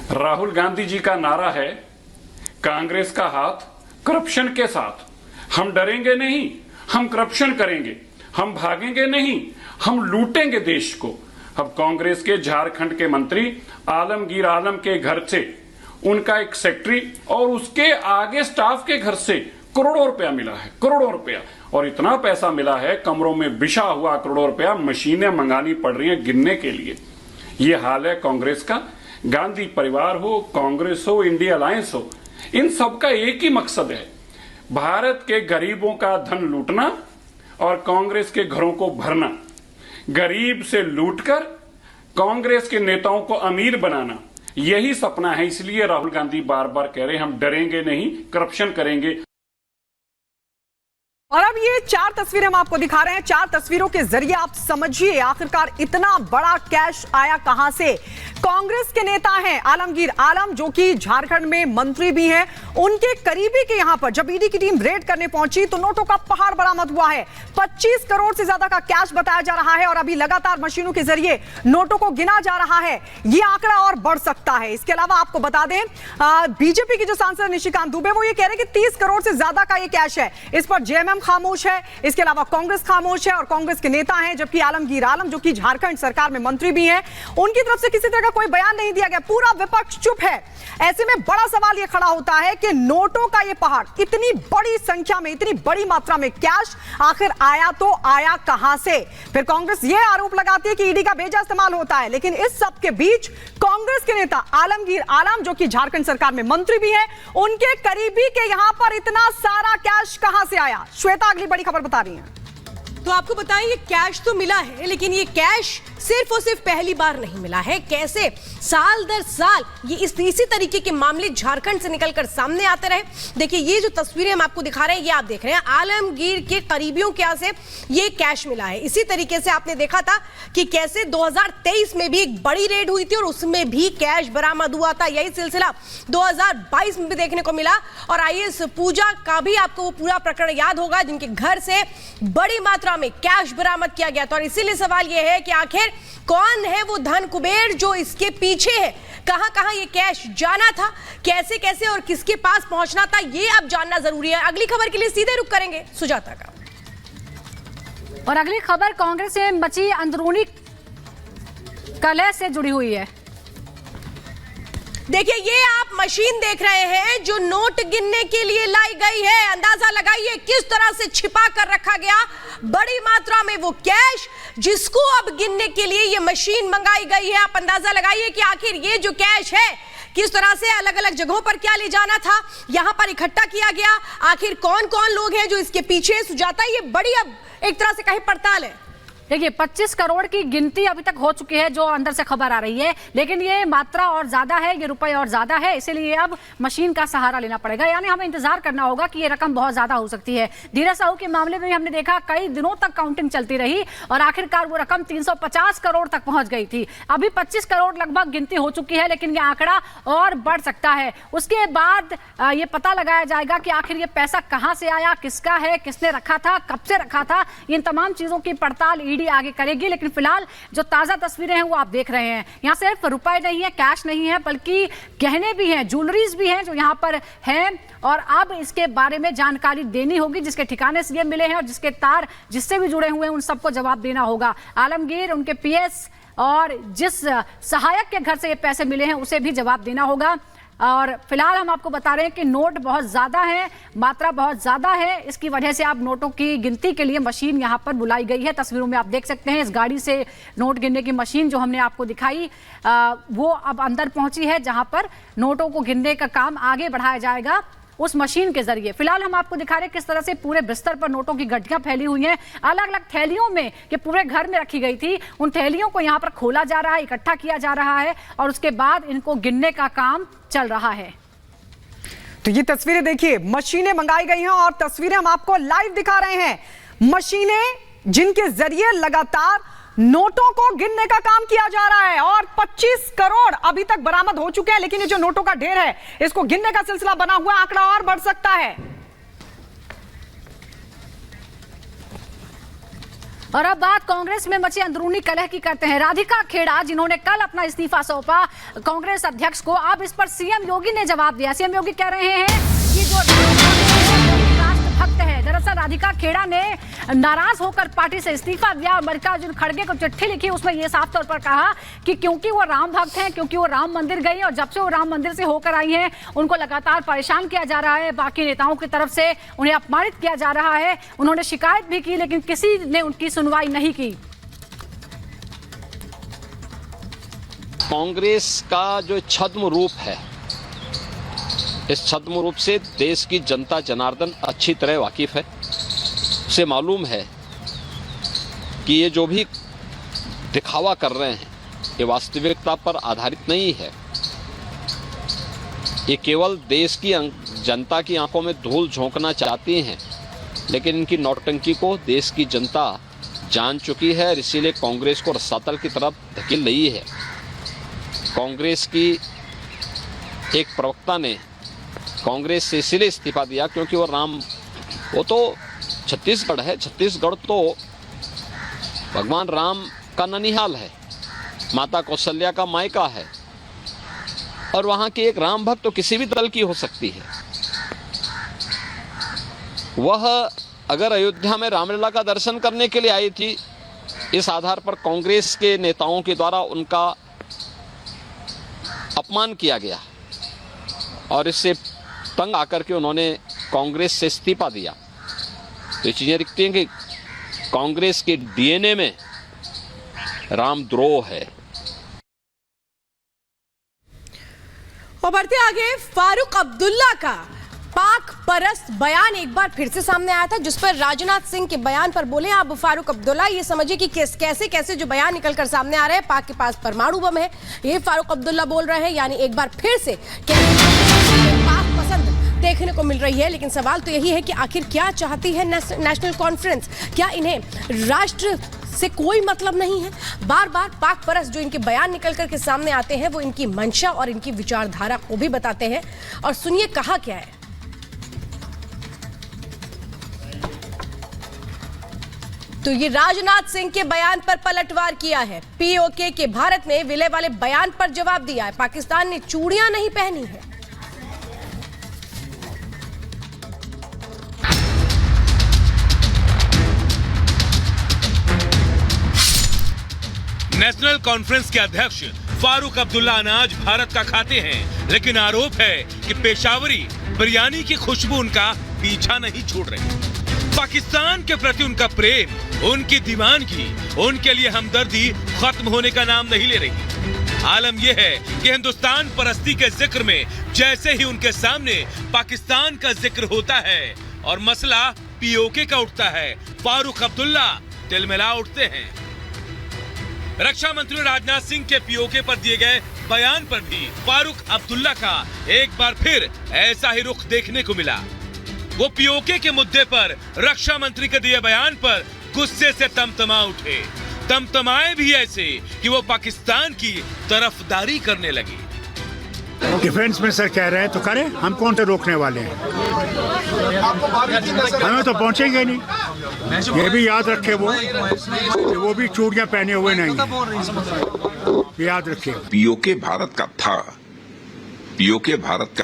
राहुल गांधी जी का नारा है, कांग्रेस का हाथ करप्शन के साथ। हम डरेंगे नहीं, हम करप्शन करेंगे, हम भागेंगे नहीं, हम लूटेंगे देश को। अब कांग्रेस के झारखंड के मंत्री आलमगीर आलम के घर से, उनका एक सेक्रेटरी और उसके आगे स्टाफ के घर से करोड़ों रुपया मिला है, करोड़ों रुपया। और इतना पैसा मिला है, कमरों में बिछा हुआ करोड़ों रुपया, मशीनें मंगानी पड़ रही हैं गिनने के लिए। ये हाल है कांग्रेस का। गांधी परिवार हो, कांग्रेस हो, इंडिया अलायंस हो, इन सबका एक ही मकसद है, भारत के गरीबों का धन लूटना और कांग्रेस के घरों को भरना। गरीब से लूटकर कांग्रेस के नेताओं को अमीर बनाना, यही सपना है। इसलिए राहुल गांधी बार बार कह रहे हैं, हम डरेंगे नहीं, करप्शन करेंगे। और अब ये 4 तस्वीरें हम आपको दिखा रहे हैं। 4 तस्वीरों के जरिए आप समझिए आखिरकार इतना बड़ा कैश आया कहां से। कांग्रेस के नेता हैं आलमगीर आलम, जो कि झारखंड में मंत्री भी हैं, उनके करीबी के यहां पर जब ईडी की टीम रेड करने पहुंची तो नोटों का पहाड़ बरामद हुआ है। 25 करोड़ से ज्यादा का कैश बताया जा रहा है और अभी लगातार मशीनों के जरिए नोटों को गिना जा रहा है। ये आंकड़ा और बढ़ सकता है। इसके अलावा आपको बता दें, बीजेपी की जो सांसद निशिकांत दुबे, वो ये कह रहे हैं कि 30 करोड़ से ज्यादा का ये कैश है। इस पर जेएमएम खामोश है, इसके अलावा कांग्रेस खामोश है और कांग्रेस के नेता हैं, जबकि आलमगीर आलम, जो कि झारखंड सरकार में मंत्री भी हैं, उनकी तरफ से किसी तरह का कोई बयान नहीं दिया गया। पूरा विपक्ष चुप है। ऐसे में बड़ा सवाल यह खड़ा होता है कि नोटों का यह पहाड़, इतनी बड़ी संख्या में, इतनी बड़ी मात्रा में कैश आखिर आया तो आया कहां से। फिर कांग्रेस यह आरोप लगाती है कि ईडी का बेजा इस्तेमाल होता है, लेकिन इस सब के बीच कांग्रेस के नेता आलमगीर आलम, जो कि झारखंड सरकार में मंत्री भी हैं, उनके करीबी के यहां पर इतना सारा कैश कहां से आया। श्वेता अगली बड़ी खबर बता रही है। तो आपको बताएं, ये कैश तो मिला है, लेकिन ये कैश सिर्फ और सिर्फ पहली बार नहीं मिला है। कैसे साल दर साल ये इसी तरीके के मामले झारखंड से निकलकर सामने आते रहे। देखिए, ये जो तस्वीरें हम आपको दिखा रहे हैं, ये आप देख रहे हैं आलमगीर के करीबियों के यहाँ से ये कैश मिला है। इसी तरीके से आपने देखा था कि कैसे 2023 में भी एक बड़ी रेड हुई थी और उसमें भी कैश बरामद हुआ था। यही सिलसिला 2022 में भी देखने को मिला। और आईएएस पूजा का भी आपको वो पूरा प्रकरण याद होगा, जिनके घर से बड़ी मात्रा में कैश बरामद किया गया था। और इसीलिए सवाल यह है कि आखिर कौन है वो धन कुबेर जो इसके पीछे है। कहां कहां ये कैश जाना था, कैसे कैसे और किसके पास पहुंचना था, ये अब जानना जरूरी है। अगली खबर के लिए सीधे रुख करेंगे सुजाता का। और अगली खबर कांग्रेस से मची अंदरूनी कलह से जुड़ी हुई है। देखिए, ये आप मशीन देख रहे हैं जो नोट गिनने के लिए लाई गई है। अंदाजा लगाइए किस तरह से छिपा कर रखा गया बड़ी मात्रा में वो कैश, जिसको अब गिनने के लिए ये मशीन मंगाई गई है। आप अंदाजा लगाइए कि आखिर ये जो कैश है किस तरह से अलग अलग जगहों पर क्या ले जाना था, यहां पर इकट्ठा किया गया। आखिर कौन कौन लोग हैं जो इसके पीछे। सुजाता, ये बड़ी अब एक तरह से कहीं पड़ताल है। देखिए, 25 करोड़ की गिनती अभी तक हो चुकी है, जो अंदर से खबर आ रही है, लेकिन ये मात्रा और ज्यादा है, ये रुपए और ज्यादा है, इसीलिए अब मशीन का सहारा लेना पड़ेगा। यानी हमें इंतजार करना होगा कि ये रकम बहुत ज्यादा हो सकती है। धीरज साहू के मामले में भी हमने देखा कई दिनों तक काउंटिंग चलती रही और आखिरकार वो रकम 350 करोड़ तक पहुंच गई थी। अभी 25 करोड़ लगभग गिनती हो चुकी है, लेकिन ये आंकड़ा और बढ़ सकता है। उसके बाद ये पता लगाया जाएगा कि आखिर ये पैसा कहां से आया, किसका है, किसने रखा था, कब से रखा था। इन तमाम चीजों की पड़ताल ईडी आगे करेगी। लेकिन फिलहाल जो ताजा तस्वीरें हैं वो आप देख रहे हैं। यहाँ सिर्फ रुपए नहीं है, कैश नहीं है, बल्कि गहने भी हैं, ज्वेलरीज भी हैं जो यहाँ पर हैं। और अब इसके बारे में जानकारी देनी होगी, जिसके ठिकाने से ये मिले हैं और जिसके तार जिससे भी जुड़े हुए हैं, उन सबको जवाब देना होगा। आलमगीर, उनके पीएस और जिस सहायक के घर से ये पैसे मिले हैं उसे भी जवाब देना होगा। और फिलहाल हम आपको बता रहे हैं कि नोट बहुत ज़्यादा है, मात्रा बहुत ज़्यादा है। इसकी वजह से आप नोटों की गिनती के लिए मशीन यहाँ पर बुलाई गई है। तस्वीरों में आप देख सकते हैं इस गाड़ी से नोट गिनने की मशीन जो हमने आपको दिखाई, वो अब अंदर पहुंची है, जहाँ पर नोटों को गिनने का काम आगे बढ़ाया जाएगा उस मशीन के जरिए। फिलहाल हम आपको दिखा रहे हैं किस तरह से पूरे बिस्तर पर नोटों की गड्ढियां फैली हुई हैं, अलग अलग थैलियों में, ये पूरे घर में रखी गई थी। उन थैलियों को यहाँ पर खोला जा रहा है, इकट्ठा किया जा रहा है और उसके बाद इनको गिनने का काम चल रहा है। तो ये तस्वीरें देखिए, मशीनें मंगाई गई हैं और तस्वीरें हम आपको लाइव दिखा रहे हैं। मशीनें जिनके जरिए लगातार नोटों को गिनने का काम किया जा रहा है और 25 करोड़ अभी तक बरामद हो चुके हैं। लेकिन ये जो नोटों का ढेर है, इसको गिनने का सिलसिला बना हुआ, आंकड़ा और बढ़ सकता है। और अब बात कांग्रेस में मचे अंदरूनी कलह की करते हैं। राधिका खेड़ा जिन्होंने कल अपना इस्तीफा सौंपा कांग्रेस अध्यक्ष को, अब इस पर सीएम योगी ने जवाब दिया। सीएम योगी कह रहे हैं कि जो राष्ट्रभक्त है, दरअसल राधिका खेड़ा ने नाराज होकर पार्टी से इस्तीफा दिया और मल्लिकार्जुन खड़गे को चिट्ठी लिखी, उसमें यह साफ तौर पर कहा कि क्योंकि वो राम भक्त हैं, क्योंकि वो राम मंदिर गई और जब से वो राम मंदिर से होकर आई हैं उनको लगातार परेशान किया जा रहा है, बाकी नेताओं की तरफ से उन्हें अपमानित किया जा रहा है। उन्होंने शिकायत भी की लेकिन किसी ने उनकी सुनवाई नहीं की। कांग्रेस का जो छद्म रूप है, इस छद्म रूप से देश की जनता जनार्दन अच्छी तरह वाकिफ है। उसे मालूम है कि ये जो भी दिखावा कर रहे हैं ये वास्तविकता पर आधारित नहीं है। ये केवल देश की जनता की आंखों में धूल झोंकना चाहती हैं, लेकिन इनकी नौटंकी को देश की जनता जान चुकी है और इसीलिए कांग्रेस को रसातल की तरफ धकेल रही है। कांग्रेस की एक प्रवक्ता ने कांग्रेस से इसलिए इस्तीफा दिया क्योंकि वो तो छत्तीसगढ़ है, छत्तीसगढ़ तो भगवान राम का ननिहाल है, माता कौशल्या का मायका है और वहां की एक राम भक्त तो किसी भी दल की हो सकती है। वह अगर अयोध्या में रामलला का दर्शन करने के लिए आई थी, इस आधार पर कांग्रेस के नेताओं के द्वारा उनका अपमान किया गया और इससे तंग आकर के उन्होंने कांग्रेस से इस्तीफा दिया। तो ये चीजें दिखती हैं कि कांग्रेस के डीएनए में रामद्रोह है। और बढ़ते आगे, फारूक अब्दुल्ला का पाक परस्त बयान एक बार फिर से सामने आया था, जिस पर राजनाथ सिंह के बयान पर बोले अब फारूक अब्दुल्ला। ये समझिए कि कैसे कैसे जो बयान निकलकर सामने आ रहे हैं, पाक के पास परमाणु बम है, ये फारूक अब्दुल्ला बोल रहे हैं। यानी एक बार फिर से पाक पसंद देखने को मिल रही है। लेकिन सवाल तो यही है कि आखिर क्या चाहती है नेशनल कॉन्फ्रेंस? क्या इन्हें राष्ट्र से कोई मतलब नहीं है? बार बार पाक परस्त जो इनके बयान निकल करके सामने आते हैं वो इनकी मंशा और इनकी विचारधारा को भी बताते हैं। और सुनिए कहा क्या है। तो ये राजनाथ सिंह के बयान पर पलटवार किया है। पीओके के भारत में विलय वाले बयान पर जवाब दिया है। पाकिस्तान ने चूड़ियां नहीं पहनी है। नेशनल कॉन्फ्रेंस के अध्यक्ष फारूक अब्दुल्ला अनाज भारत का खाते हैं, लेकिन आरोप है कि पेशावरी बिरयानी की खुशबू उनका पीछा नहीं छोड़ रही। पाकिस्तान के प्रति उनका प्रेम, उनकी दीवानगी, उनके लिए हमदर्दी खत्म होने का नाम नहीं ले रही। आलम यह है कि हिंदुस्तान परस्ती के जिक्र में जैसे ही उनके सामने पाकिस्तान का जिक्र होता है और मसला पीओके का उठता है, फारूक अब्दुल्ला तिलमिला उठते हैं। रक्षा मंत्री राजनाथ सिंह के पीओके पर दिए गए बयान पर भी फारूक अब्दुल्ला का एक बार फिर ऐसा ही रुख देखने को मिला। वो पीओके के मुद्दे पर रक्षा मंत्री के दिए बयान पर गुस्से से तमतमा उठे, तमतमाए भी ऐसे कि वो पाकिस्तान की तरफदारी करने लगी। डिफेंस मिनिस्टर कह रहे हैं तो करें, हम कौन से रोकने वाले हैं? हमें तो पहुंचेंगे नहीं। ये भी याद रखे वो भी चूड़ियां पहने हुए नहीं, याद रखे। पीओके भारत का था, पीओके भारत का